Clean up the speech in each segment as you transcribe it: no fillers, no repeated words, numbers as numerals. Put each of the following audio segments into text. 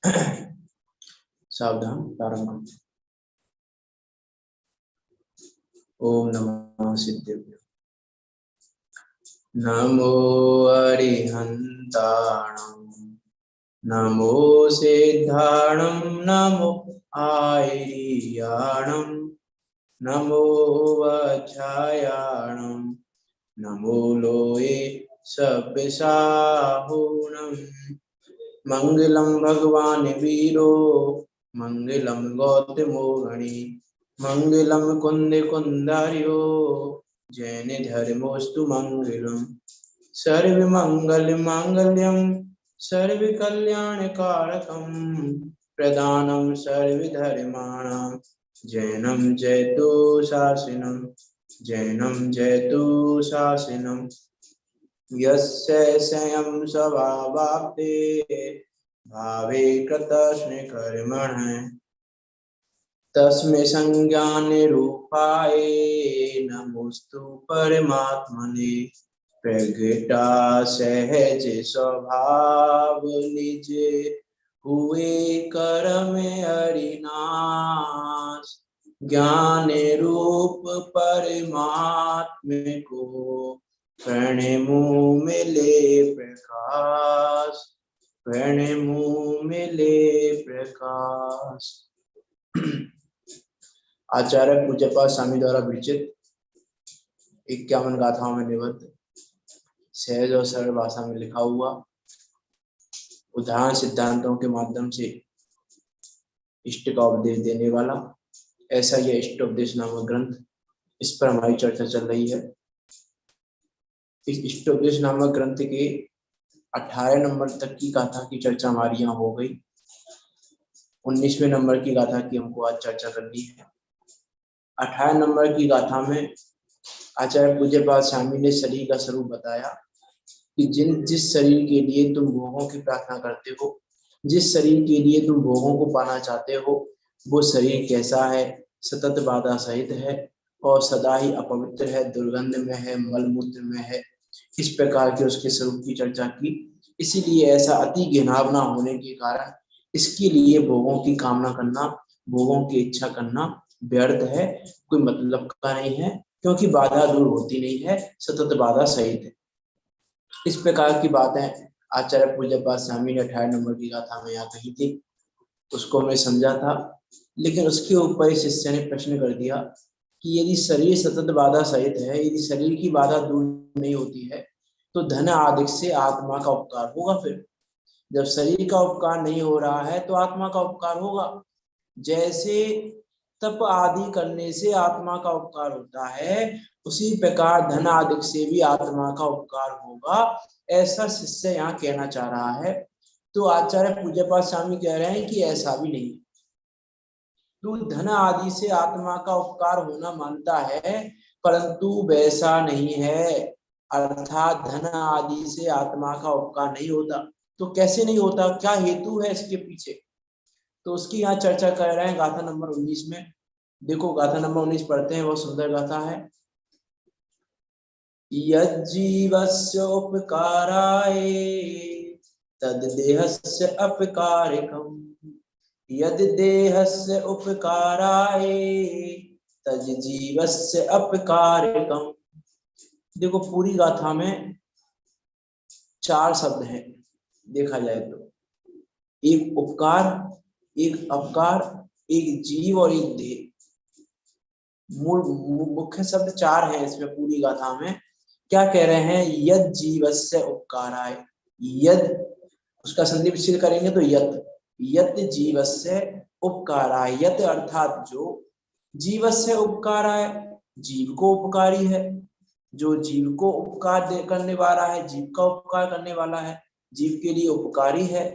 सावधान प्रारंभ करते। ओम नमः सिद्धेभ्यो। नमो अरिहन्ताणं नमो सिद्धाणं नमो आयर्याणं नमो वज्रायाणं नमो लोये सपिशाहुणम् मंगलम भगवान वीरो मंगलम गौतमो गणि मंगलम कुंद कुंदार्यो जैन धर्मोस्तु मंगलम सर्व मंगल मांगल्यम सर्व कल्याण कारकम प्रदानम सर्व धर्माणां जैनम जयतु शासनम जैनम जयतु शासनम यस्य स्वयं स्वभावाप्ते भावे कृतस्मै कर्मणः तस्मै संज्ञानिरूपाय नमोस्तु परमात्मने प्रगटा सहज स्वभाव निज हुए कर्म हरिनाश ज्ञान रूप परमात्म को प्रणमु मिले प्रकाश प्रणमु मिले प्रकाश। आचार्य पूज्यपाद स्वामी द्वारा विरचित 51 गाथाओं में निबद्ध सहज और सरल भाषा में लिखा हुआ उदाहरण सिद्धांतों के माध्यम से इष्ट का उपदेश देने वाला ऐसा यह इष्ट उपदेश नामक ग्रंथ, इस पर हमारी चर्चा चल रही है। इस इष्ट उपदेश नामक ग्रंथ के 18 नंबर तक की गाथा की चर्चा हमारी यहाँ हो गई। 19वें नंबर की गाथा की हमको आज चर्चा करनी है। 18 नंबर की गाथा में आचार्य पूज्यपाद स्वामी ने शरीर का स्वरूप बताया कि जिस शरीर के लिए तुम भोगों की प्रार्थना करते हो, जिस शरीर के लिए तुम भोगों को पाना चाहते हो, वो शरीर कैसा है, सतत बाधा सहित है और सदा ही अपवित्र है, दुर्गंध में है, मलमूत्र में है। इस प्रकार के उसके स्वरूप की चर्चा की। इसीलिए ऐसा अति घिनौना होने के कारण इसके लिए भोगों की कामना करना, भोगों की इच्छा करना व्यर्थ है, कोई मतलब का नहीं है, क्योंकि बाधा दूर होती नहीं है, सतत बाधा सहित है। इस प्रकार की बातें आचार्य पूज्यपाद स्वामी ने 18 नंबर की गाथा में यहाँ कही थी, उसको मैं समझा था। लेकिन उसके ऊपर इस शिष्य ने प्रश्न कर दिया कि यदि शरीर सतत बाधा सहित है, यदि शरीर की बाधा दूर नहीं होती है, तो धन आदि से आत्मा का उपकार होगा। फिर जब शरीर का उपकार नहीं हो रहा है तो आत्मा का उपकार होगा। जैसे तप आदि करने से आत्मा का उपकार होता है, उसी प्रकार धन आदि से भी आत्मा का उपकार होगा, ऐसा शिष्य यहाँ कहना चाह रहा है। तो आचार्य पूज्यपाद स्वामी कह रहे हैं कि ऐसा भी नहीं, तू धन आदि से आत्मा का उपकार होना मानता है, परंतु वैसा नहीं है। अर्थात धन आदि से आत्मा का उपकार नहीं होता। तो कैसे नहीं होता, क्या हेतु है इसके पीछे, तो उसकी यहाँ चर्चा कर रहे हैं गाथा नंबर 19 में। देखो गाथा नंबर 19 पढ़ते हैं, बहुत सुंदर गाथा है। यज्जीवस्य उपकाराय तद्देहस्य अपकारकम् यद देहस्य उपकाराय तज्जीवस्य अपकारकम्। देखो पूरी गाथा में 4 शब्द हैं देखा जाए तो, एक उपकार, एक अपकार, एक जीव और एक देह। मुख्य शब्द 4 हैं इसमें पूरी गाथा में। क्या कह रहे हैं, यद जीवस्य उपकाराय, यद उसका संधि विच्छेद करेंगे तो यत, यत जीवस्य उपकाराय, यत अर्थात जो, जीवस्य उपकाराय जीव को उपकारी है, जो जीव को उपकार करने वाला है, जीव का उपकार करने वाला है, जीव के लिए उपकारी है।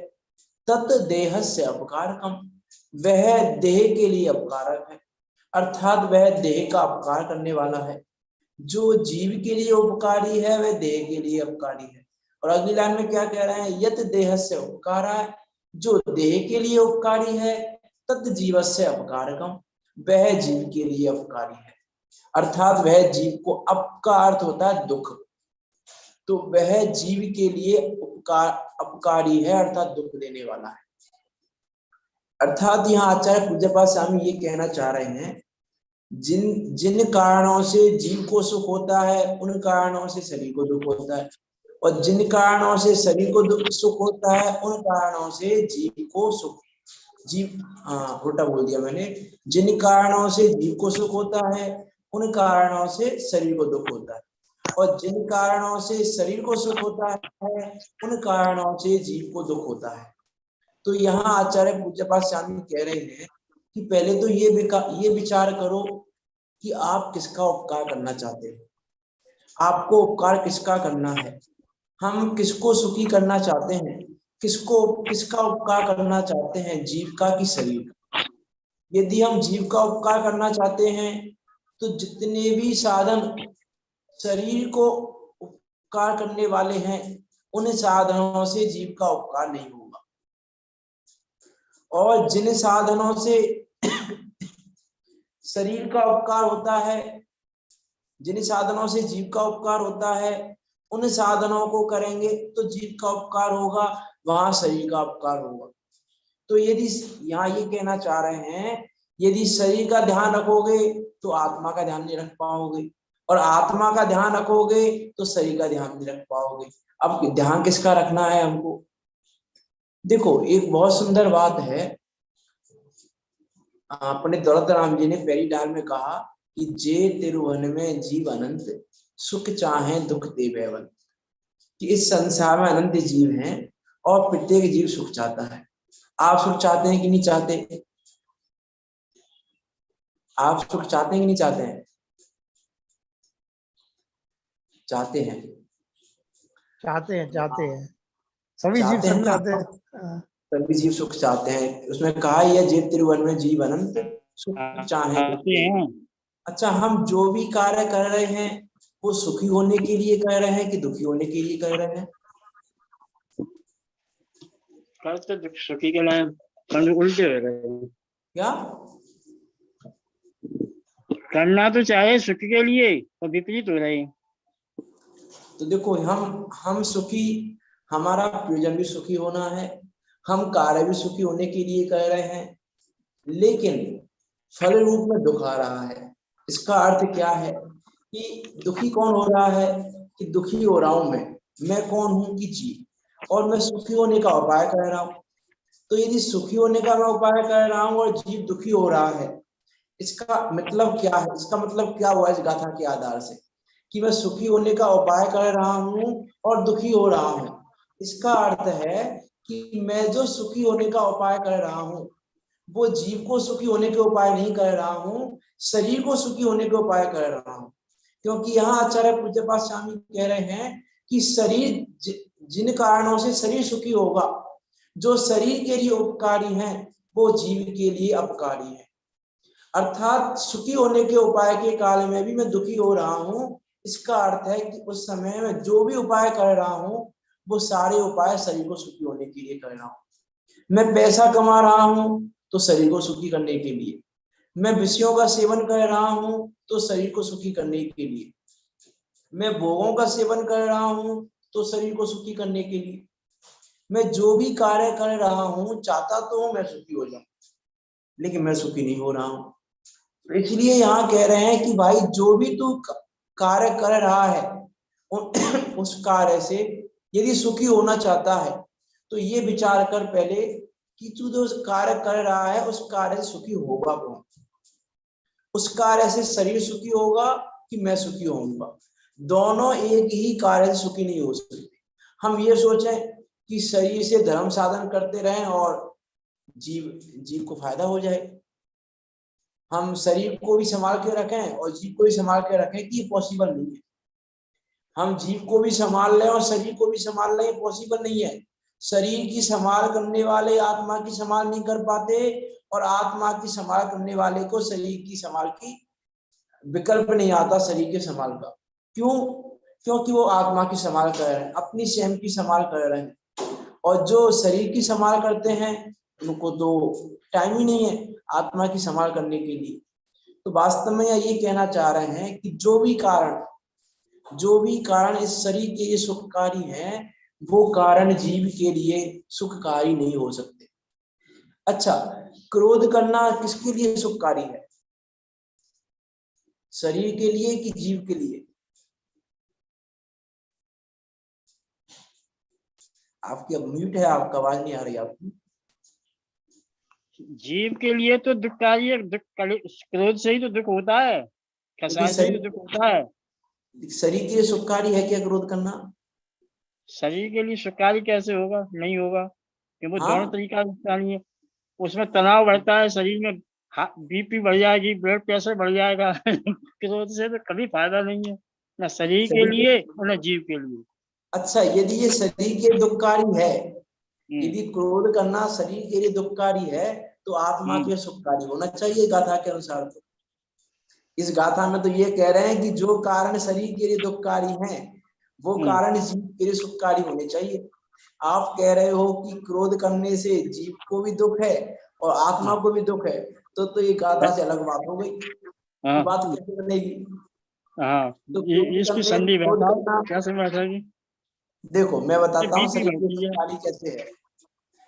तत् देहस्य अपकारकम, वह देह के लिए अपकारक है, अर्थात वह देह का अपकार करने वाला है। जो जीव के लिए उपकारी है वह देह के लिए उपकारी है। और अगली लाइन में क्या कह रहे हैं, यत देहस्य उपकाराय, जो देह के लिए उपकारी है, तत् जीवस्य अपकारकम, वह जीव के लिए उपकारी है, अर्थात वह जीव को, अप का अर्थ होता है दुख, तो वह जीव के लिए उपकार अपकारी है, अर्थात दुख देने वाला है। अर्थात यहाँ आचार्य पूज्यपाद स्वामी ये कहना चाह रहे हैं, जिन जिन कारणों से जीव को सुख होता है उन कारणों से शरीर को दुख होता है, और जिन कारणों से शरीर को सुख होता है उन कारणों से जीव को सुख उल्टा बोल दिया मैंने। जिन कारणों से जीव को सुख होता है उन कारणों से शरीर को दुख होता है, और जिन कारणों से शरीर को सुख होता है उन कारणों से जीव को दुख होता है। तो यहाँ आचार्य पूज्यपाद स्वामी कह रहे हैं कि पहले तो ये विचार करो कि आप किसका उपकार करना चाहते हो, आपको उपकार किसका करना है, हम किसको सुखी करना चाहते हैं, किसका उपकार करना चाहते हैं, जीव का कि शरीर का। यदि हम जीव का उपकार करना चाहते हैं तो जितने भी साधन शरीर को उपकार करने वाले हैं उन साधनों से जीव का उपकार नहीं होगा, और जिन साधनों से शरीर का उपकार होता है, जिन साधनों से जीव का उपकार होता है उन साधनों को करेंगे तो जीव का उपकार होगा, वहां शरीर का उपकार होगा। तो यदि यहाँ ये कहना चाह रहे हैं, यदि शरीर का ध्यान रखोगे तो आत्मा का ध्यान नहीं रख पाओगे, और आत्मा का ध्यान रखोगे तो शरीर का ध्यान नहीं रख पाओगे। अब ध्यान किसका रखना है हमको? देखो, एक बहुत सुंदर बात है, पंडित दौलत राम जी ने पहली डाल में कहा कि जे तिरुवन में जीव अनंत, सुख चाहे दुख दे बेवंत। कि इस संसार में अनंत जीव हैं और प्रत्येक जीव सुख चाहता है। आप सुख चाहते हैं कि नहीं चाहते? आप सुख चाहते हैं कि नहीं चाहते हैं? चाहते हैं, चाहते हैं सभी जीव चाहते हैं सुख ना, चाहते हैं। सभी जीव सुख चाहते हैं। उसमें कहा यह जे तिरुवन में जीव अनंत, सुख चाहे। अच्छा, हम जो भी कार्य कर रहे हैं वो सुखी होने के लिए कर रहे हैं कि दुखी होने के लिए कर रहे हैं? सुखी के लिए उल्टे हो रहे हैं। क्या करना तो चाहे सुख के लिए और विपरीत हो रहे हैं। तो देखो, हम सुखी, हमारा प्रयोजन भी सुखी होना है, हम कार्य भी सुखी होने के लिए कर रहे हैं, लेकिन फल रूप में दुख आ रहा है। इसका अर्थ क्या है कि दुखी कौन हो रहा है? कि दुखी हो रहा हूं मैं कौन हूं? कि जीव, और मैं सुखी होने का उपाय कर रहा हूं। तो यदि सुखी होने का मैं उपाय कर रहा हूं और जीव दुखी हो रहा है, इसका मतलब क्या है? इसका मतलब क्या हुआ इस गाथा के आधार से कि मैं सुखी होने का उपाय कर रहा हूं और दुखी हो रहा हूं। इसका अर्थ है कि मैं जो सुखी होने का उपाय कर रहा हूं वो जीव को सुखी होने के उपाय नहीं कर रहा हूं, शरीर को सुखी होने के उपाय कर रहा हूं। क्योंकि यहाँ आचार्य पूज्यपाद स्वामी कह रहे हैं कि शरीर, जिन कारणों से शरीर सुखी होगा, जो शरीर के लिए उपकारी हैं वो जीव के लिए अपकारी है। अर्थात सुखी होने के उपाय के काल में भी मैं दुखी हो रहा हूं। इसका अर्थ है कि उस समय में जो भी उपाय कर रहा हूं वो सारे उपाय शरीर को सुखी होने के लिए कर रहा हूं। मैं पैसा कमा रहा हूं तो शरीर को सुखी करने के लिए, मैं विषयों का सेवन कर रहा हूं तो शरीर को सुखी करने के लिए, मैं भोगों का सेवन कर रहा हूं तो शरीर को सुखी करने के लिए, मैं जो भी कार्य कर रहा हूं चाहता तो हूं मैं सुखी हो जाऊं, लेकिन मैं सुखी नहीं हो रहा हूं। इसलिए यहाँ कह रहे हैं कि भाई जो भी तू कार्य कर रहा है उस कार्य से यदि सुखी होना चाहता है तो ये विचार कर पहले कि तू जो कार्य कर रहा है उस कार्य से सुखी होगा कौन? उस कार्य से शरीर सुखी होगा कि मैं सुखी होऊंगा? दोनों एक ही कार्य से सुखी नहीं हो सकते। हम ये सोचें कि शरीर से धर्म साधन करते रहें और जीव को फायदा हो जाए, हम शरीर को भी संभाल के रखें और जीव को भी संभाल के रखें, कि ये पॉसिबल नहीं है। हम जीव को भी संभाल लें और शरीर को भी संभाल लें, पॉसिबल नहीं है। शरीर की संभाल करने वाले आत्मा की संभाल नहीं कर पाते, और आत्मा की संभाल करने वाले को शरीर की संभाल की विकल्प नहीं आता शरीर के संभाल का। क्यों? क्योंकि वो आत्मा की संभाल कर रहे हैं, अपनी स्वयं की संभाल कर रहे हैं, और जो शरीर की संभाल करते हैं उनको तो टाइम ही नहीं है आत्मा की संभाल करने के लिए। तो वास्तव में ये कहना चाह रहे हैं कि जो भी कारण इस शरीर के लिए सुखकारी हैं वो कारण जीव के लिए सुखकारी नहीं हो सकते। अच्छा, क्रोध करना किसके लिए सुखकारी है? शरीर के लिए कि जीव के लिए? आपकी अब म्यूट है, आपका आवाज नहीं आ रही आपकी। जीव के लिए तो दुखकारी है, क्रोध से ही तो दुख होता है, कसाय से ही तो दुख होता है। शरीर के लिए सुखकारी है क्या क्रोध करना? शरीर के लिए सुखकारी कैसे होगा? नहीं होगा, क्योंकि वो दोनों हाँ, तरीका नुकसानी है। उसमें तनाव बढ़ता है, शरीर में बीपी बढ़ जाएगी, ब्लड प्रेशर बढ़ जाएगा। क्रोध से तो कभी फायदा नहीं है, ना शरीर के शरीर लिए और न जीव के लिए। अच्छा, यदि ये शरीर के दुखकारी है, यदि हम्म, क्रोध करना शरीर के लिए दुखकारी है, तो आत्मा के लिए सुखकारी होना चाहिए गाथा के अनुसार। तो इस गाथा में तो ये कह रहे हैं कि जो कारण शरीर के लिए दुखकारी हैं, वो कारण जीव के लिए सुखकारी होने चाहिए। आप कह रहे हो कि क्रोध करने से जीव को भी दुख है और आत्मा को भी दुख है, तो ये गाथा से अलग बात हो गई। ये बात कैसे बनेगी? हाँ, तो क्रोध इसकी करने संधि क्रोध बैठाओ, करना, कैसे बैठेगी? देखो मैं बताता हूँ बीपी शरीर की बढ़ती है। सुखकारी कैसे है।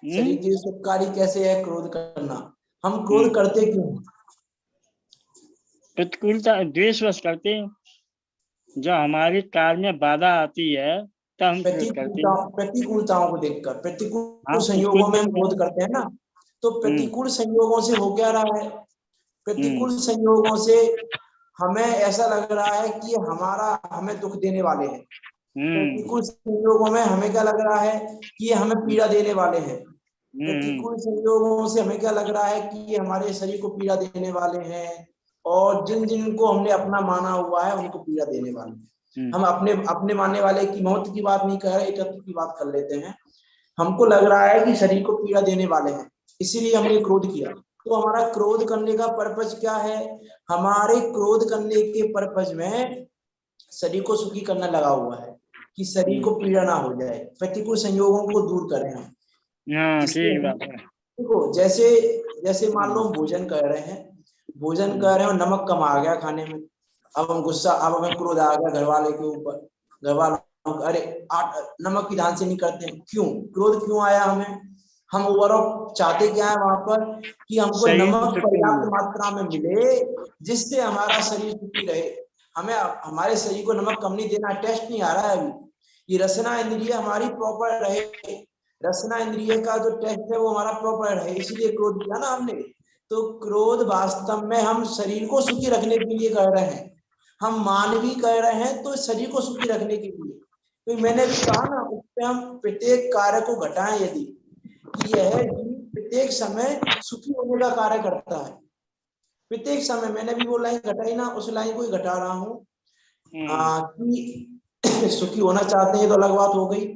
शरीर की सुखकारी कैसे है क्रोध करना? हम क्रोध हम्म, करते क्यों? प्रतिकूलता द्वेषवश करते हैं, जब हमारे कार्य में बाधा आती है तब हम क्रोध करते हैं। प्रतिकूलताओं को देखकर, प्रतिकूल हाँ, संयोगों में प्रतिकूलता हम तो क्रोध है। करते हैं ना। तो प्रतिकूल संयोगों से हो क्या रहा है? हम्म, प्रतिकूल संयोगों से हमें ऐसा लग रहा है कि हमें दुख देने वाले हैं। हम्म, प्रतिकूल संयोगों में हमें क्या लग रहा है कि ये हमें पीड़ा देने वाले हैं। हम्म, प्रतिकूल संयोगों से हमें क्या लग रहा है कि ये हमारे शरीर को पीड़ा देने वाले हैं, और जिन जिनको हमने अपना माना हुआ है उनको पीड़ा देने वाले हैं। हम अपने अपने मानने वाले की मौत की बात नहीं कर रहे, एकत्व की बात कर लेते हैं। हमको लग रहा है कि शरीर को पीड़ा देने वाले हैं, इसीलिए हमने क्रोध किया। तो हमारा क्रोध करने का पर्पज क्या है? हमारे क्रोध करने के पर्पज में शरीर को सुखी करना लगा हुआ है, कि शरीर को पीड़ा ना हो जाए, प्रतिकूल संयोगों को दूर करें हम। हाँ, जिससे ठीक बात है। देखो, जैसे जैसे मान लो हम भोजन कर रहे हैं, भोजन कर रहे हो, नमक कम आ गया खाने में। अब हम गुस्सा, अब हमें क्रोध आ गया घर वाले के ऊपर। घर वालों, अरे नमक की ध्यान से नहीं करते हैं, क्यों क्रोध क्यों आया हमें? हम ओवरऑल चाहते क्या है वहां पर, कि हमको शरीर को नमक छुट्टी पर्याप्त मिले। मात्रा में मिले, जिससे हमारा शरीर सुखी रहे। हमें हमारे शरीर को नमक कम नहीं देना, टेस्ट नहीं आ रहा है अभी। ये रसना इंद्रिय हमारी प्रॉपर रहे, रसना इंद्रिय का जो टेस्ट है वो हमारा प्रॉपर रहे, इसीलिए क्रोध किया ना हमने। तो क्रोध वास्तव में हम शरीर को सुखी रखने के लिए कर रहे हैं, हम मानवी कर रहे हैं तो शरीर को सुखी रखने के लिए। तो मैंने भी कहा ना, उससे हम प्रत्येक कार्य को घटाएं यदि, कि यह जीव प्रत्येक समय सुखी होने का कार्य करता है। प्रत्येक समय, मैंने भी वो लाइन घटाई ना, उस लाइन को ही घटा रहा हूँ। कि सुखी होना चाहते हैं तो अलग बात हो गई,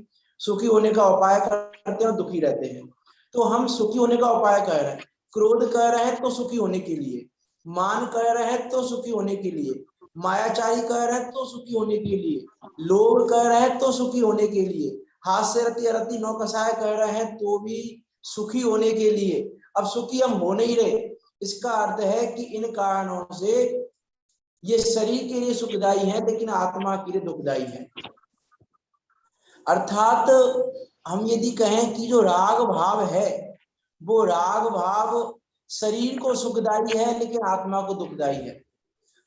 सुखी होने का उपाय करते हैं और दुखी रहते हैं। तो हम सुखी होने का उपाय कर रहे हैं, क्रोध कर रहे हैं तो सुखी होने के लिए, मान कर रहे हैं तो सुखी होने के लिए, मायाचारी कर रहे हैं तो सुखी होने के लिए, लोभ कर रहे हैं तो सुखी होने के लिए, हास्य रति अरति नौकसाय कर रहे हैं तो भी सुखी होने के लिए। अब सुखी हम हो नहीं रहे, इसका अर्थ है कि इन कारणों से ये शरीर के लिए सुखदायी है लेकिन आत्मा के लिए दुखदायी है। अर्थात हम यदि कहें कि जो राग भाव है, वो राग भाव शरीर को सुखदायी है लेकिन आत्मा को दुखदायी है।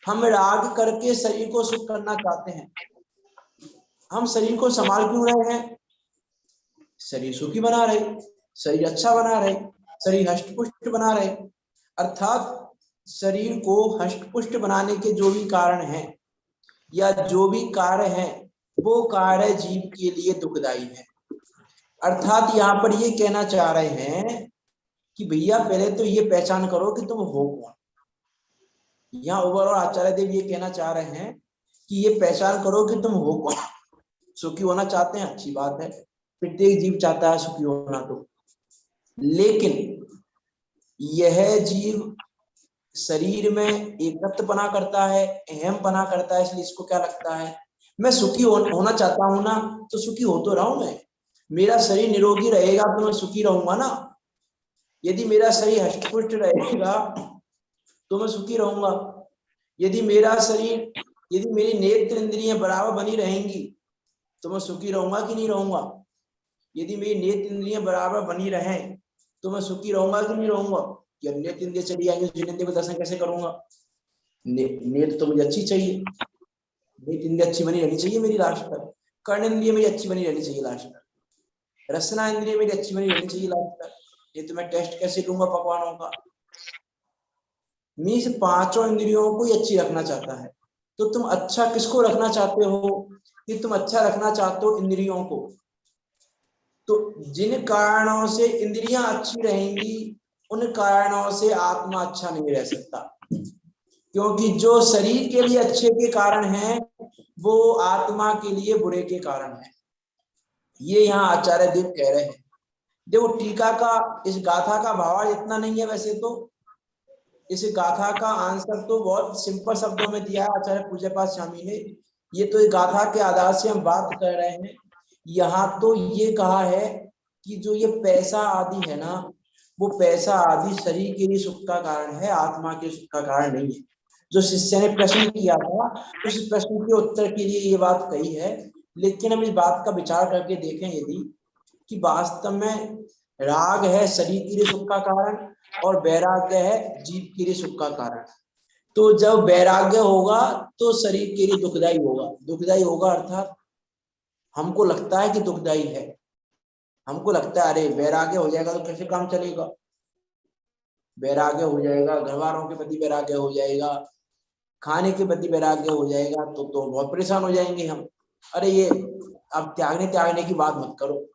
हम राग करके शरीर को सुख करना चाहते हैं, हम शरीर को संभाल क्यों रहे हैं? शरीर सुखी बना रहे, शरीर अच्छा बना रहे, शरीर हष्टपुष्ट बना रहे। अर्थात शरीर को हष्टपुष्ट बनाने के जो भी कारण हैं या जो भी कार्य हैं, वो कार्य जीव के लिए दुखदायी है। अर्थात यहाँ पर ये कहना चाह रहे हैं कि भैया पहले तो ये पहचान करो कि तुम हो कौन। यहाँ ओवरऑल आचार्य देव ये कहना चाह रहे हैं कि ये पहचान करो कि तुम हो कौन। सुखी होना चाहते हैं, अच्छी बात है, प्रत्येक जीव चाहता है सुखी होना, तो लेकिन यह जीव शरीर में एकत्वपना करता है, अहमपना करता है, इसलिए इसको क्या लगता है, मैं सुखी होना चाहता हूं ना, तो सुखी हो तो रहा हूं मैं। मेरा शरीर निरोगी रहेगा तो मैं सुखी रहूंगा ना। यदि मेरा शरीर हष्टपुष्ट रहेगा तो मैं सुखी रहूंगा। यदि मेरा शरीर, यदि मेरी नेत्र इंद्रियां बराबर बनी रहेंगी तो मैं सुखी रहूंगा कि नहीं रहूंगा? यदि मेरी नेत्र इंद्रियां बराबर बनी रहें तो मैं सुखी रहूंगा कि नहीं रहूंगा? कि अब नेत्र इंद्रिय चली जाएंगे, जिनेंद्रिय को दर्शन कैसे करूंगा? नेत्र तो मुझे अच्छी चाहिए, नेत्र इंद्रिय अच्छी बनी रहनी चाहिए मेरी लास्ट तक, कर्ण इंद्रिय मेरी अच्छी बनी रहनी चाहिए लास्ट तक, रसना इंद्रिय मेरी अच्छी बनी रहनी चाहिए लास्ट तक। ये तो मैं टेस्ट कैसे लूंगा पकवानों का? मीन्स पांचों इंद्रियों को ही अच्छी रखना चाहता है। तो तुम अच्छा किसको रखना चाहते हो? कि तुम अच्छा रखना चाहते हो इंद्रियों को। तो जिन कारणों से इंद्रियां अच्छी रहेंगी उन कारणों से आत्मा अच्छा नहीं रह सकता, क्योंकि जो शरीर के लिए अच्छे के कारण है वो आत्मा के लिए बुरे के कारण है। ये यहाँ आचार्य देव कह रहे हैं। देखो टीका का इस गाथा का भाव इतना नहीं है, वैसे तो इस गाथा का आंसर तो बहुत सिंपल शब्दों में दिया है आचार्य पूज्यपाद स्वामी ने। ये तो इस गाथा के आधार से हम बात कर रहे हैं। यहाँ तो ये कहा है कि जो ये पैसा आदि है ना, वो पैसा आदि शरीर के लिए सुख का कारण है, आत्मा के सुख का कारण नहीं है। जो शिष्य ने प्रश्न किया था उस प्रश्न के उत्तर के लिए ये बात कही है। लेकिन हम इस बात का विचार करके देखें यदि कि वास्तव में राग है शरीर के लिए सुख का कारण और वैराग्य है जीव के लिए सुख का कारण। तो जब वैराग्य होगा तो शरीर के लिए दुखदाई होगा। दुखदाई होगा अर्थात हमको लगता है कि दुखदाई है, हमको लगता है अरे वैराग्य हो जाएगा तो कैसे काम चलेगा, वैराग्य हो जाएगा, घर वालों के प्रति वैराग्य हो जाएगा, खाने के प्रति वैराग्य हो जाएगा तो बहुत परेशान हो जाएंगे हम। अरे ये अब त्यागने की बात मत करो,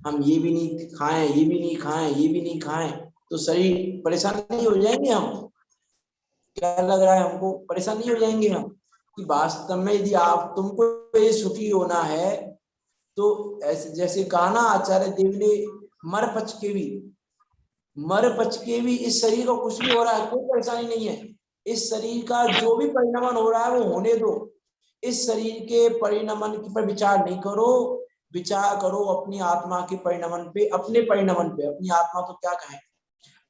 हम ये भी नहीं खाएं, ये भी नहीं खाएं, ये भी नहीं खाएं तो शरीर परेशान नहीं हो जाएंगे हम? क्या लग रहा है हमको? परेशान नहीं हो जाएंगे हम? कि वास्तव में यदि आप तुमको ये सुखी होना है तो ऐसे जैसे कहा ना आचार्य देव ने, मर पच के भी इस शरीर को कुछ भी हो रहा है कोई परेशानी नहीं है। इस शरीर का जो भी परिणमन हो रहा है वो होने दो। इस शरीर के परिणमन पर विचार नहीं करो, विचार करो अपनी आत्मा के परिणमन पे, अपने परिणमन पे। अपनी आत्मा तो क्या कहें,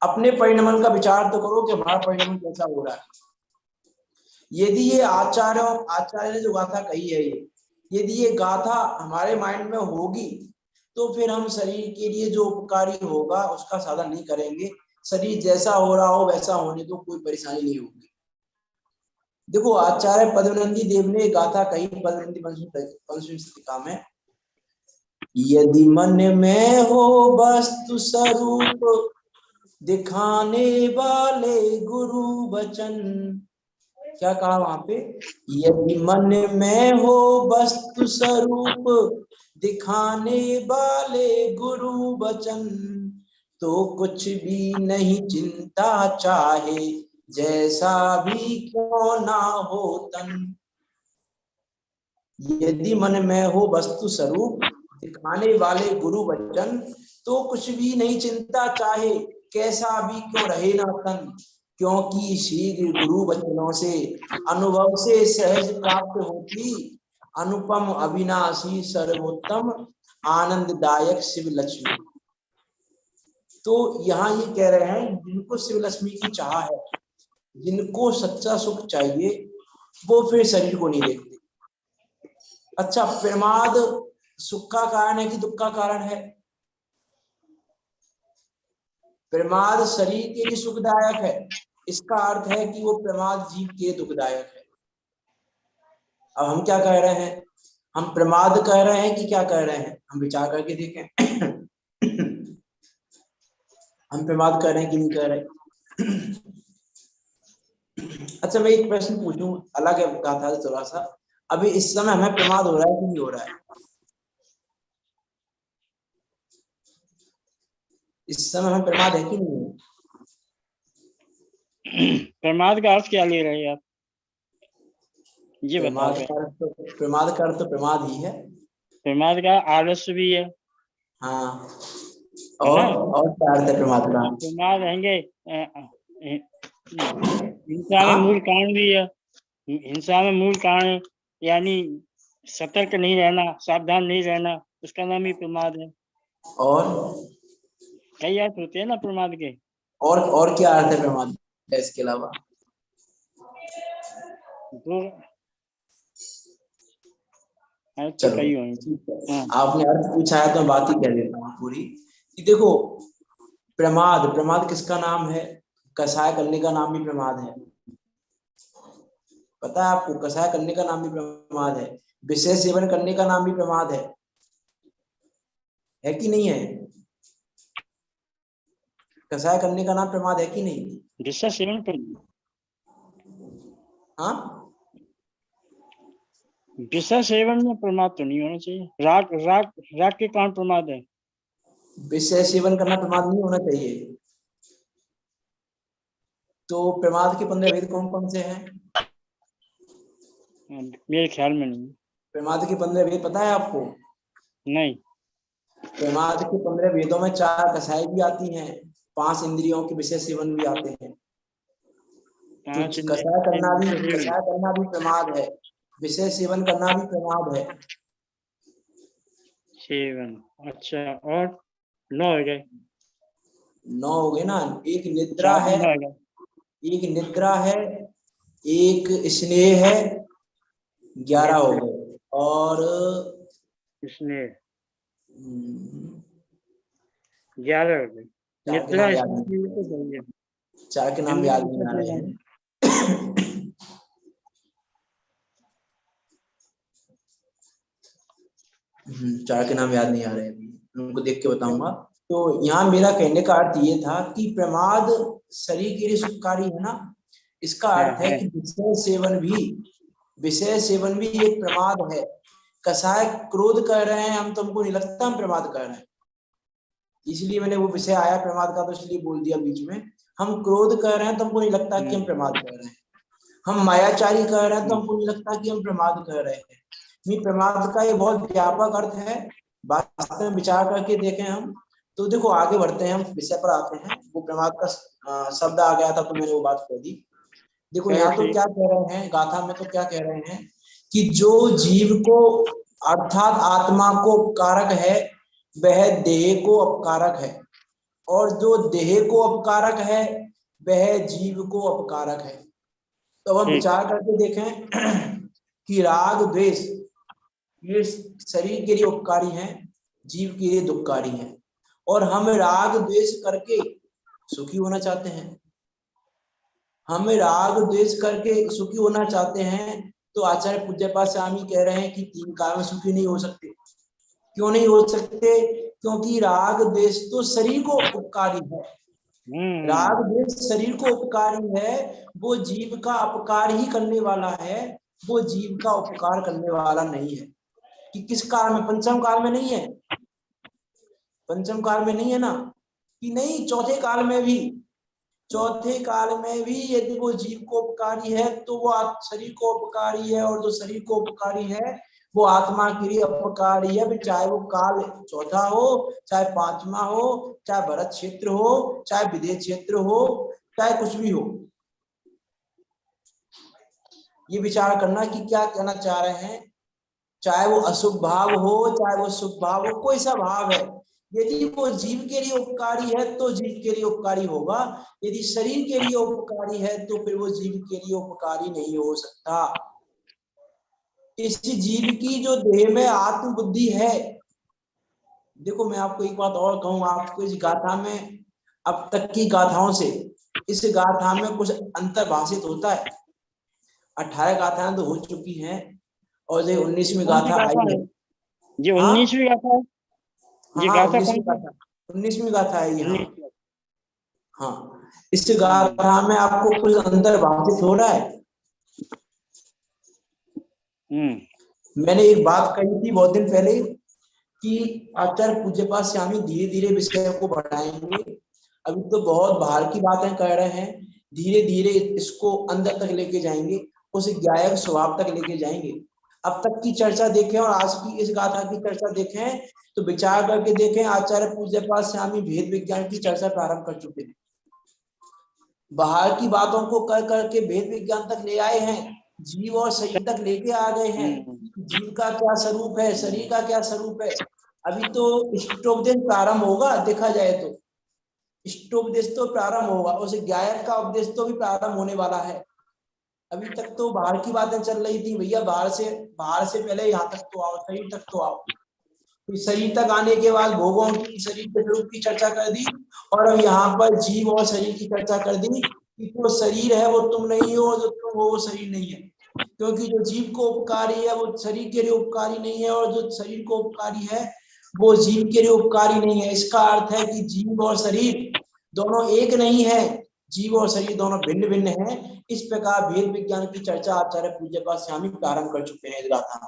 अपने परिणमन का विचार तो करो कि हमारा परिणमन कैसा हो रहा है। यदि ये आचार्य ने जो गाथा कही है, यदि ये गाथा हमारे माइंड में होगी तो फिर हम शरीर के लिए जो उपकारी होगा उसका साधन नहीं करेंगे। शरीर जैसा हो रहा हो वैसा होने तो कोई परेशानी नहीं होगी। देखो आचार्य पद्मनंदी देव ने गाथा कही पद्मनंदी पंचविंशतिका में, यदि मन में हो वस्तु स्वरूप दिखाने वाले गुरु वचन। क्या कहा वहां पे? यदि मन में हो वस्तु स्वरूप दिखाने वाले गुरु वचन तो कुछ भी नहीं चिंता चाहे जैसा भी क्यों ना हो तन। यदि मन में हो वस्तु स्वरूप दिखाने वाले गुरु वचन तो कुछ भी नहीं चिंता चाहे कैसा भी क्यों रहे ना तन, क्योंकि शीघ्र गुरु वचनों से अनुभव से सहज प्राप्त होती अनुपम अविनाशी सर्वोत्तम आनंददायक शिव लक्ष्मी। तो यहाँ ये कह रहे हैं जिनको शिव लक्ष्मी की चाह है, जिनको सच्चा सुख चाहिए वो फिर शरीर को नहीं देखते। अच्छा प्रमाद सुख का कारण है कि दुख का कारण है? प्रमाद शरीर के लिए सुखदायक है, इसका अर्थ है कि वो प्रमाद जीव के दुखदायक है। अब हम क्या कह रहे हैं? हम प्रमाद कह रहे हैं कि क्या कह रहे हैं? हम विचार करके देखें। हम प्रमाद कह रहे हैं कि नहीं कह रहे? अच्छा मैं एक प्रश्न पूछूं, अलग है गाथा से थोड़ा सा। अभी इस समय हमें प्रमाद हो रहा है कि नहीं हो रहा है? इस समय हमें प्रमाद है कि नहीं है? प्रमाद का अर्थ क्या ले रहे हैं आप, ये बताओ। प्रमाद का अर्थ तो प्रमाद ही है। प्रमाद का आलस्य भी है। हाँ और क्या अर्थ है प्रमाद का? प्रमाद रहेंगे हिंसा में मूल कारण भी है। हिंसा में मूल कारण यानी सतर्क नहीं रहना, सावधान नहीं रहना, उसका नाम ही प्रमाद है। और कई अर्थ होते हैं ना प्रमाद के। और क्या अर्थ है प्रमाद इसके अलावा? चलो कई होंगे। आपने अर्थ पूछा है तो बात ही कह देता हूँ पूरी कि देखो प्रमाद, प्रमाद किसका नाम है? कसाय करने का नाम भी प्रमाद है। पता है आपको? कसाय करने का नाम भी प्रमाद है, विषय सेवन करने का नाम भी प्रमाद है कि नहीं है? कसाय करने का नाम प्रमाद है कि नहीं? विषय सेवन पर, हाँ, विषय सेवन में प्रमाद तो नहीं होना चाहिए। राग राग राग के कारण प्रमाद है। विषय सेवन करना प्रमाद नहीं होना चाहिए। तो प्रमाद के 15 भेद कौन कौन से हैं? मेरे ख्याल में नहीं। प्रमाद के 15 भेद पता है आपको? नहीं। प्रमाद के 15 भेदों में 4 कसाई भी आती हैं, 5 इंद्रियों के विषय सेवन भी आते हैं। तो कसाय करना भी प्रमाद है, विषय सेवन करना भी प्रमाद है। सेवन, अच्छा, और 9 हो गए। 9 हो गए ना। एक निद्रा है, एक निद्रा है, एक स्नेह है, 11 हो गए। और स्नेह 11 हो गए। निद्रा, चार के नाम याद नहीं आ रहे हैं। चार के नाम याद नहीं आ रहे हैं, उनको देख के बताऊंगा। तो यहाँ मेरा कहने का अर्थ ये था कि प्रमाद शरीर के लिए सुखकारी है ना। इसका अर्थ है कि विषय सेवन भी एक प्रमाद है। कसाय क्रोध कर रहे हैं हम, तो हमको नहीं लगता हम प्रमाद कर रहे हैं, इसलिए मैंने वो विषय आया प्रमाद का तो इसलिए बोल दिया बीच में। हम क्रोध कर रहे हैं तो हमको नहीं लगता कि हम प्रमाद कर रहे हैं। हम मायाचारी कर रहे हैं तो हमको नहीं लगता कि हम प्रमाद कर रहे हैं। प्रमाद का ये बहुत व्यापक अर्थ है, वास्तव में विचार करके देखें हम तो। देखो आगे बढ़ते हैं, हम विषय पर आते हैं। वो प्रमाद का शब्द आ गया था तो मैंने वो बात कह दी। देखो यहाँ तो क्या कह रहे हैं, गाथा में तो क्या कह रहे हैं कि जो जीव को अर्थात आत्मा को उपकारक है वह देह को अपकारक है, और जो देह को अपकारक है वह जीव को अपकारक है। तो हम विचार करके देखें कि राग द्वेष ये शरीर के लिए उपकारी हैं, जीव के लिए दुखकारी हैं। और हम राग द्वेष करके सुखी होना चाहते हैं, हम राग द्वेष करके सुखी होना चाहते हैं। तो आचार्य पूज्यपाद स्वामी कह रहे हैं कि 3 काल में सुखी नहीं हो सकते। क्यों नहीं हो सकते? क्योंकि राग द्वेष तो शरीर को उपकारी है। राग द्वेष शरीर को उपकारी है, वो जीव का अपकार ही करने वाला है, वो जीव का उपकार करने वाला नहीं है। कि किस काल में? पंचम काल में नहीं है, पंचम काल में नहीं है ना, कि नहीं चौथे काल में भी। चौथे काल में भी यदि वो जीव को उपकारी है तो वो शरीर को उपकारी है, और जो शरीर को उपकारी है वो आत्मा के लिए अपकारी है। चाहे वो काल चौथा हो, चाहे 5वां हो, चाहे भरत क्षेत्र हो, चाहे विदेश क्षेत्र हो, चाहे कुछ भी हो। ये विचार करना कि क्या कहना चाह रहे हैं। चाहे वो अशुभ भाव हो, चाहे वो शुभ भाव हो, कोई सा भाव है, यदि वो जीव के लिए उपकारी है तो जीव के लिए उपकारी होगा। यदि शरीर के लिए उपकारी है तो फिर वो जीव के लिए उपकारी नहीं हो सकता। इस जीव की जो देह में आत्म बुद्धि है, देखो मैं आपको एक बात और कहूँ, आपको इस गाथा में अब तक की गाथाओं से इस गाथा में कुछ अंतर्भाषित होता है। 18 गाथाएं तो हो चुकी हैं और ये 19वीं गाथा आई है। ये 19वीं गाथा है। ये गाथा 19वीं गाथा है ये। हाँ, इस गाथा में आपको कुछ अंतर्भाषित हो रहा है। मैंने एक बात कही थी बहुत दिन पहले कि आचार्य पूज्यपाद स्वामी धीरे धीरे विषय को बढ़ाएंगे। अभी तो बहुत बाहर की बातें कर रहे हैं, धीरे धीरे इसको अंदर तक लेके जाएंगे, उस ज्ञायक स्वभाव तक लेके जाएंगे। अब तक की चर्चा देखें और आज की इस गाथा की चर्चा देखें तो विचार करके देखें, आचार्य पूज्यपाद स्वामी भेद विज्ञान की चर्चा प्रारंभ कर चुके हैं। बाहर की बातों को कर करके भेद विज्ञान तक ले आए हैं, जीव और शरीर तक लेके आ गए हैं। जीव का क्या स्वरूप है, शरीर का क्या स्वरूप है। अभी तो इष्टोपदेश प्रारंभ होगा, देखा जाए तो इष्टोपदेश तो प्रारंभ होगा, उस ज्ञायक का उपदेश तो भी प्रारंभ होने वाला है। अभी तक तो बाहर की बातें चल रही थी, भैया बाहर से पहले यहाँ तक तो आओ, शरीर तक तो आओ। तो शरीर तक आने के बाद भोगों की, शरीर के स्वरूप की चर्चा कर दी, और अब यहाँ पर जीव और शरीर की चर्चा कर दी कि जो शरीर है वो तुम नहीं हो, और जो तुम हो वो शरीर नहीं है। क्योंकि जो जीव को उपकारी है वो शरीर के लिए उपकारी नहीं है, और जो शरीर को उपकारी है वो जीव के लिए उपकारी नहीं है। इसका अर्थ है कि जीव और शरीर दोनों एक नहीं है, जीव और शरीर दोनों भिन्न भिन्न है। इस प्रकार भेद विज्ञान की चर्चा आचार्य पूज्यपाद स्वामी प्रारंभ कर चुके हैं इस गाथा में।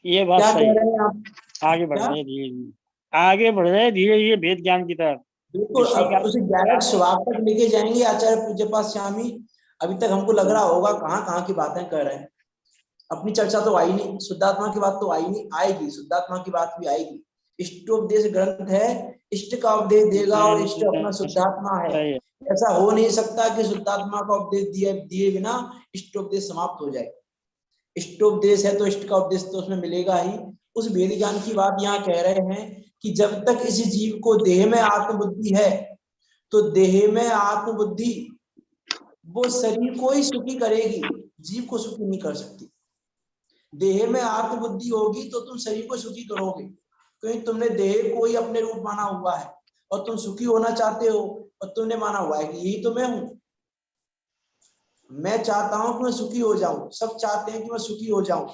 ये बात क्या सही कह है। रहे हैं आप? आगे बढ़ क्या? रहे हैं धीरे धीरे, आगे बढ़ रहे हैं धीरे धीरे वेद ज्ञान की तरफ। बिल्कुल, इसी अब का उसे डायरेक्ट स्वभाव तक लेके जाएंगे आचार्य पूज्यपाद स्वामी। अभी तक हमको लग रहा होगा कहाँ कहाँ की बातें कर रहे हैं। अपनी चर्चा तो आई नहीं, शुद्धात्मा की बात तो आई नहीं, आएगी, शुद्धात्मा की बात भी आएगी। इष्टोपदेश ग्रंथ है, इष्ट का उपदेश देगा, और इष्ट अपना शुद्धात्मा है। सही है। ऐसा हो नहीं सकता कि शुद्धात्मा का उपदेश दिए बिना इष्टोपदेश समाप्त हो जाए। इष्टोपदेश है तो इष्ट का उपदेश तो उसमें मिलेगा ही। उस वेद ज्ञान की बात यहाँ कह रहे हैं कि जब तक इस जीव को देह में आत्मबुद्धि है, तो देह में आत्मबुद्धि वो शरीर को ही सुखी करेगी, जीव को सुखी नहीं कर सकती। देह में आत्मबुद्धि होगी तो तुम शरीर को सुखी करोगे, क्योंकि तुमने देह को ही अपने रूप माना हुआ है, और तुम सुखी होना चाहते हो, और तुमने माना हुआ है कि यही तो मैं हूं। मैं चाहता हूं कि मैं सुखी हो जाऊं, सब चाहते हैं कि मैं सुखी हो जाऊं,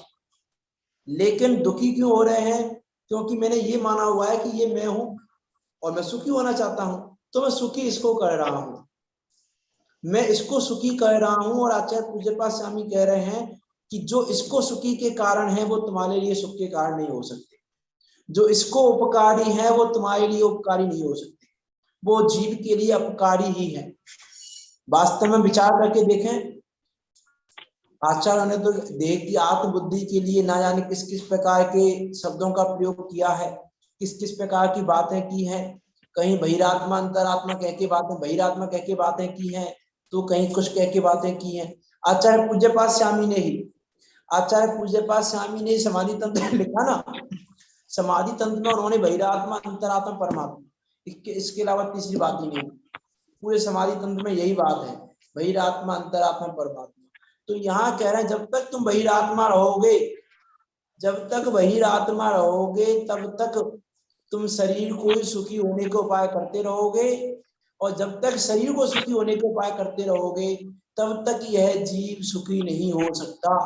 लेकिन दुखी क्यों हो रहे हैं? क्योंकि मैंने ये माना हुआ है कि ये मैं हूं और मैं सुखी होना चाहता हूं, तो मैं सुखी इसको कर रहा हूं, मैं इसको सुखी कर रहा हूं। और आचार्य पूज्यपाद स्वामी कह रहे हैं कि जो इसको सुखी के कारण है वो तुम्हारे लिए सुख के कारण नहीं हो सकते, जो इसको उपकारी है वो तुम्हारे लिए उपकारी नहीं हो सकते, वो जीव के लिए अपकारी ही है। वास्तव में विचार करके देखें, आचार्य ने तो देह की आत्मबुद्धि के लिए ना जाने किस किस प्रकार के शब्दों का प्रयोग किया है, किस किस प्रकार की बातें की हैं। कहीं बहिरात्मा अंतरात्मा कह के बातें, बहिरात्मा कह के बातें की हैं, तो कहीं कुछ कह के बातें की हैं। आचार्य पूज्यपाद स्वामी ने ही, आचार्य पूज्यपाद स्वामी ने समाधि तंत्र लिखा ना, समाधि तंत्र में उन्होंने बहिरात्मा अंतरात्मा परमात्मा, इसके अलावा तीसरी बात ही नहीं। पूरे समाधि तंत्र में यही बात है, बहिरात्मा अंतरात्मा परमात्मा। तो यहाँ कह रहे हैं जब तक तुम बहिरात्मा रहोगे, जब तक बहिरात्मा रहोगे तब तक तुम शरीर को ही सुखी होने के उपाय करते रहोगे, और जब तक शरीर को सुखी होने के उपाय करते रहोगे तब तक यह जीव सुखी नहीं हो सकता,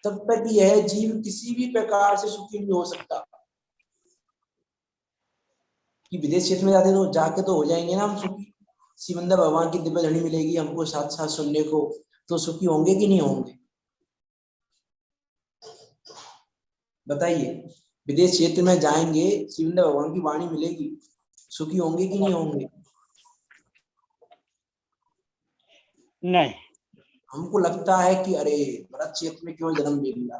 तब तक यह जीव किसी भी प्रकार से सुखी नहीं हो सकता। कि विदेश क्षेत्र में जाते तो जाके तो हो जाएंगे ना हम सुखी, सिमंदर भगवान की दिव्य धनी मिलेगी हमको साथ साथ सुनने को, तो सुखी होंगे कि नहीं होंगे? बताइए, विदेश क्षेत्र में जाएंगे, सिमंदर भगवान की वाणी मिलेगी, सुखी होंगे कि नहीं होंगे? नहीं। हमको लगता है कि अरे भरत क्षेत्र में क्यों जन्म ले लिया,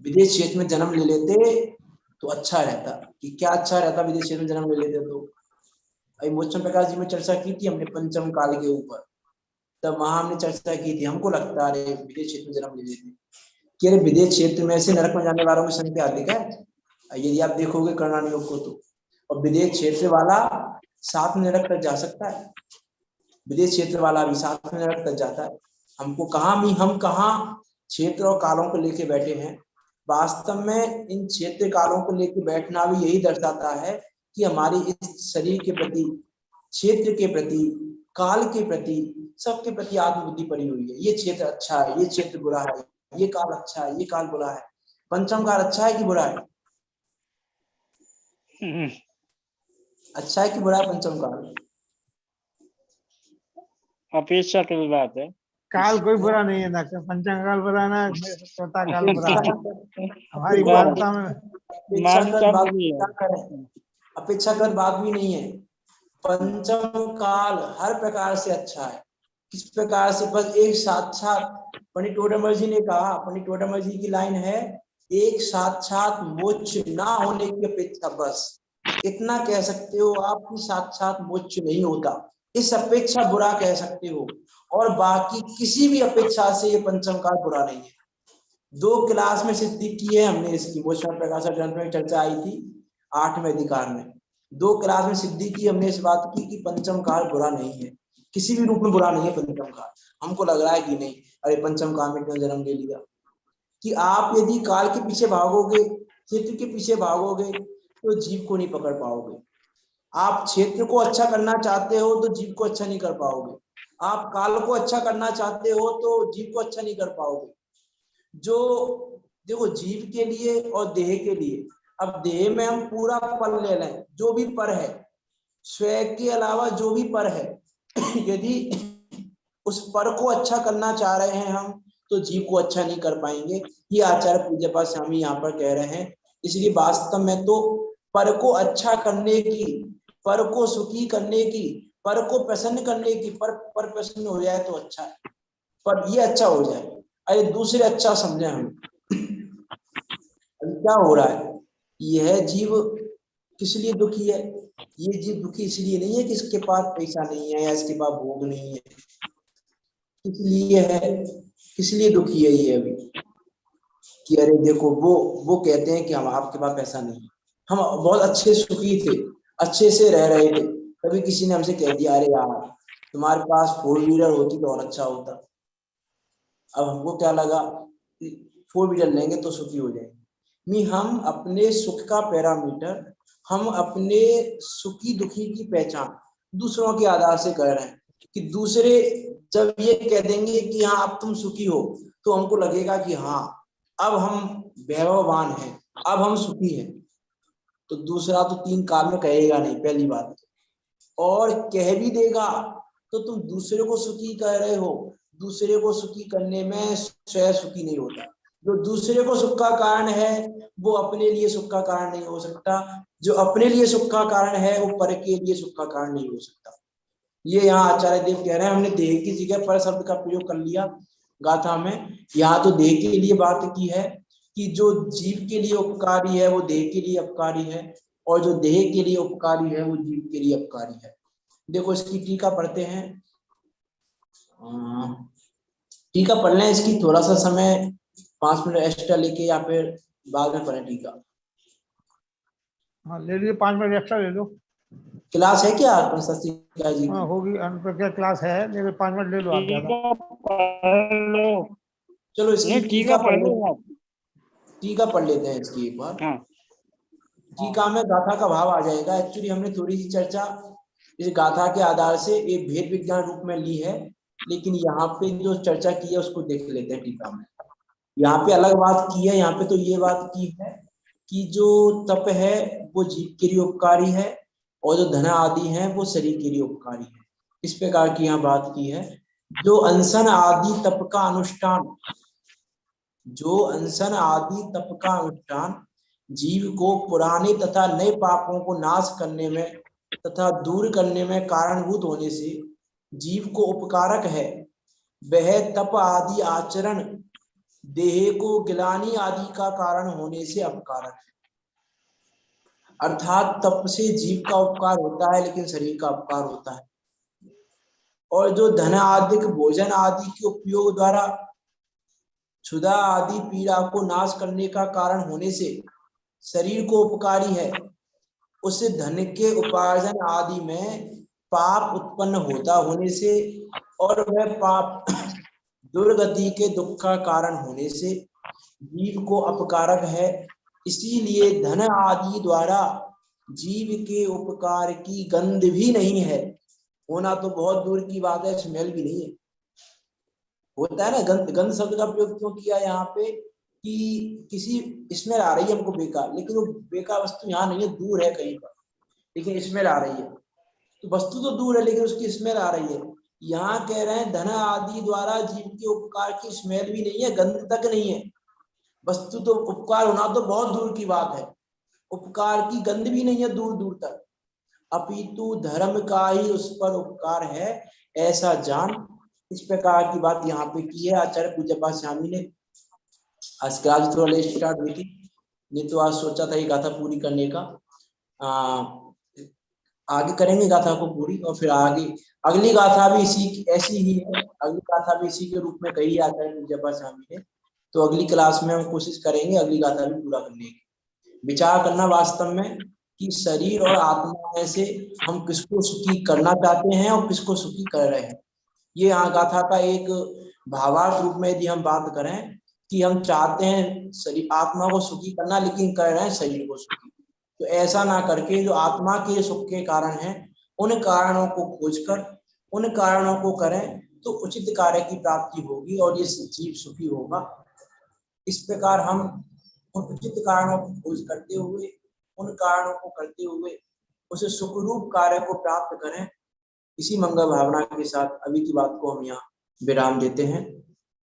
विदेश क्षेत्र में जन्म ले लेते तो अच्छा रहता। कि क्या अच्छा रहता विदेश क्षेत्र में जन्म ले लेते तो? अभी मोचन प्रकाश जी में चर्चा की थी हमने पंचम काल के ऊपर, तब वहां हमने चर्चा की थी। हमको लगता है विदेश क्षेत्र में जन्म ले लेते कि अरे विदेश क्षेत्र में से नरक में जाने वालों की संख्या अधिक है, यदि आप देखोगे कर्णान योग को तो। और विदेश क्षेत्र वाला साथ में नरक तक जा सकता है, विदेश क्षेत्र वाला भी साथ में नरक तक जाता है। हमको हम कहाँ क्षेत्र और कालों को लेके बैठे हैं। वास्तव में इन क्षेत्र कालों को लेके बैठना भी यही दर्शाता है कि हमारी इस शरीर के प्रति, क्षेत्र के प्रति, काल के प्रति, सबके प्रति आत्मबुद्धि पड़ी हुई है। ये क्षेत्र अच्छा है, ये क्षेत्र बुरा है, ये काल अच्छा है, ये काल बुरा है। पंचम काल अच्छा है कि बुरा है? अच्छा है कि बुरा है पंचम काल? अपेक्षा की बात है। काल कोई बुरा नहीं है ना, पंचम काल बुरा ना चौथा काल बुरा है। हमारी बात मानता में मान्यता बुरी है। अपेक्षाकृत बात भी नहीं है। पंचम काल हर प्रकार से अच्छा है। किस प्रकार से? बस एक साक्षात, पंडित टोडरमल जी ने कहा, पंडित टोडरमल जी की लाइन है, एक साक्षात मोक्ष ना होने की अपेक्षा, बस इतना कह सकते हो आप कि साक्षात मोक्ष नहीं होता, इस अपेक्षा बुरा कह सकते हो। और बाकी किसी भी अपेक्षा से ये पंचम काल बुरा नहीं है। 2 क्लास में सिद्धि की है हमने इसकी, मोचन प्रकाश ग्रंथ में चर्चा आई थी 8वें अधिकार में। 2 क्लास में सिद्धि की हमने इस बात की कि पंचम काल बुरा नहीं है, किसी भी रूप में बुरा नहीं है पंचम काल। हमको लग रहा है कि नहीं, अरे पंचम काल में क्यों जन्म ले लिया? कि आप यदि काल के पीछे भागोगे क्षेत्र के पीछे भागोगे तो जीव को नहीं पकड़ पाओगे। आप क्षेत्र को अच्छा करना चाहते हो तो जीव को अच्छा नहीं कर पाओगे। आप काल को अच्छा करना चाहते हो तो जीव को अच्छा नहीं कर पाओगे। जो देखो जीव के लिए और देह के लिए, अब देह में हम पूरा पर ले लें, जो भी पर है स्वयं के अलावा जो भी पर है, यदि उस पर को अच्छा करना चाह रहे हैं हम तो जीव को अच्छा नहीं कर पाएंगे। ये आचार्य पूज्यपाद स्वामी यहाँ पर कह रहे हैं। इसलिए वास्तव में तो पर को अच्छा करने की, पर को सुखी करने की, पर को प्रसन्न करने की, पर प्रसन्न हो जाए तो अच्छा है, पर ये अच्छा हो जाए, अरे दूसरे अच्छा समझे हम। क्या हो रहा है, यह जीव किस लिए दुखी है? ये जीव दुखी इसलिए नहीं है कि इसके पास पैसा नहीं है या इसके पास भोग नहीं है, इसलिए है, किस लिए दुखी है ये अभी कि अरे देखो वो कहते हैं कि हम आपके पास पैसा नहीं, हम बहुत अच्छे सुखी थे, अच्छे से रह रहे थे, कभी किसी ने हमसे कह दिया अरे यार तुम्हारे पास 4 व्हीलर होती तो और अच्छा होता। अब हमको क्या लगा 4 व्हीलर लेंगे तो सुखी हो जाएंगे। नहीं, हम अपने सुख का पैरामीटर, हम अपने सुखी दुखी की पहचान दूसरों के आधार से कर रहे हैं कि दूसरे जब ये कह देंगे कि हाँ अब तुम सुखी हो तो हमको लगेगा कि हाँ अब हम वैभववान हैं, अब हम सुखी हैं। तो दूसरा तो 3 काल में कहेगा नहीं, पहली बात, और कह भी देगा तो तुम दूसरे को सुखी कह रहे हो, दूसरे को सुखी करने में स्वयं सुखी नहीं होता। जो दूसरे को सुख का कारण है वो अपने लिए सुख का कारण नहीं हो सकता, जो अपने लिए सुख का कारण है वो पर के लिए सुख का कारण नहीं हो सकता। ये यहाँ आचार्य देव कह रहे हैं। हमने देह की जगह पर शब्द का प्रयोग कर लिया गाथा में, यहाँ तो देह के लिए बात की है कि जो जीव के लिए उपकारी है वो देह के लिए अपकारी है, और जो देह के लिए उपकारी है वो जीव के लिए अपकारी है। देखो इसकी टीका पढ़ते हैं, टीका पढ़ लें इसकी, थोड़ा सा समय 5 मिनट एक्स्ट्रा लेके या फिर बाद में पढ़े टीका। हाँ ले लीजिए, 5 मिनट एक्स्ट्रा ले लो। क्लास है क्या सस्तिका जी? हाँ होगी, अनुप्रज्ञा क्लास है, लेकिन 5 मिनट ले लो आप ज्यादा। चलो इसकी टीका पढ़ लो, आप टीका पढ़ लेते हैं इसकी एक बार। हाँ। टीका में गाथा का भाव आ जाएगा। एक्चुअली हमने थोड़ी सी चर्चा इस गाथा के आधार से एक भेद विज्ञान रूप में ली है, लेकिन यहाँ पे जो चर्चा की है उसको देख लेते हैं टीका में। यहाँ पे अलग बात की है, यहाँ पे तो ये बात की है कि जो तप है वो जीव के लिए उपकारी है और जो धन आदि है वो शरीर के लिए उपकारी है, इस प्रकार की यहाँ बात की है। जो अनशन आदि तप का अनुष्ठान, जो अनशन आदि तप का अनुष्ठान जीव को पुराने तथा नए पापों को नाश करने में तथा दूर करने में कारणभूत होने से जीव को उपकारक है, वह तप आदि आचरण देह को गिलानी आदि का कारण होने से अपकारक है। अर्थात तप से जीव का उपकार होता है लेकिन शरीर का अपकार होता है, और जो धन आदि भोजन आदि के उपयोग द्वारा क्षुधा आदि पीड़ा को नाश करने का कारण होने से शरीर को उपकारी है, उस धन के उपार्जन आदि में पाप उत्पन्न होता होने से और वह पाप दुर्गति के दुख का कारण होने से जीव को अपकारक है। इसीलिए धन आदि द्वारा जीव के उपकार की गंध भी नहीं है, होना तो बहुत दूर की बात है, स्मेल भी नहीं है। होता है ना, गंध शब्द का प्रयोग क्यों किया यहाँ पे कि किसी स्मेल आ रही है हमको बेकार, लेकिन वो बेकार वस्तु यहाँ नहीं है, दूर है कहीं पर, लेकिन स्मेल आ रही है। तो वस्तु तो दूर है लेकिन उसकी स्मेल आ रही है। यहाँ कह रहे हैं धन आदि द्वारा जीव के उपकार की स्मेल भी नहीं है, गंध तक नहीं है। वस्तु तो उपकार होना तो बहुत दूर की बात है, उपकार की गंध भी नहीं है दूर दूर तक, अपितु धर्म का ही उस पर उपकार है, ऐसा जान। इस प्रकार की बात यहाँ पे की है आचार्य पूज्यपाद स्वामी ने। आज क्लास थोड़ा लेट स्टार्ट हुई थी, नहीं तो आज सोचा था ये गाथा पूरी करने का। आगे करेंगे गाथा को पूरी, और फिर आगे अगली गाथा भी इसी ऐसी ही है, अगली गाथा भी इसी के रूप में कही आचार्य पूज्यपाद स्वामी ने। तो अगली क्लास में हम कोशिश करेंगे अगली गाथा भी पूरा करने की। विचार करना वास्तव में कि शरीर और आत्मा में से हम किसको सुखी करना चाहते हैं और किसको सुखी कर रहे हैं। ये यहाँ गाथा का एक भावार्थ रूप में यदि हम बात करें कि हम चाहते हैं शरीर आत्मा को सुखी करना, लेकिन कर रहे हैं शरीर को सुखी। तो ऐसा ना करके जो आत्मा के सुख के कारण है, उन कारणों को खोजकर उन कारणों को करें तो उचित कार्य की प्राप्ति होगी और ये जीव सुखी होगा। इस प्रकार हम उन उचित कारणों की खोज करते हुए, उन कारणों को करते हुए उसे सुखरूप कार्य को प्राप्त करें। इसी मंगल भावना के साथ अभी की बात को हम यहाँ विराम देते हैं।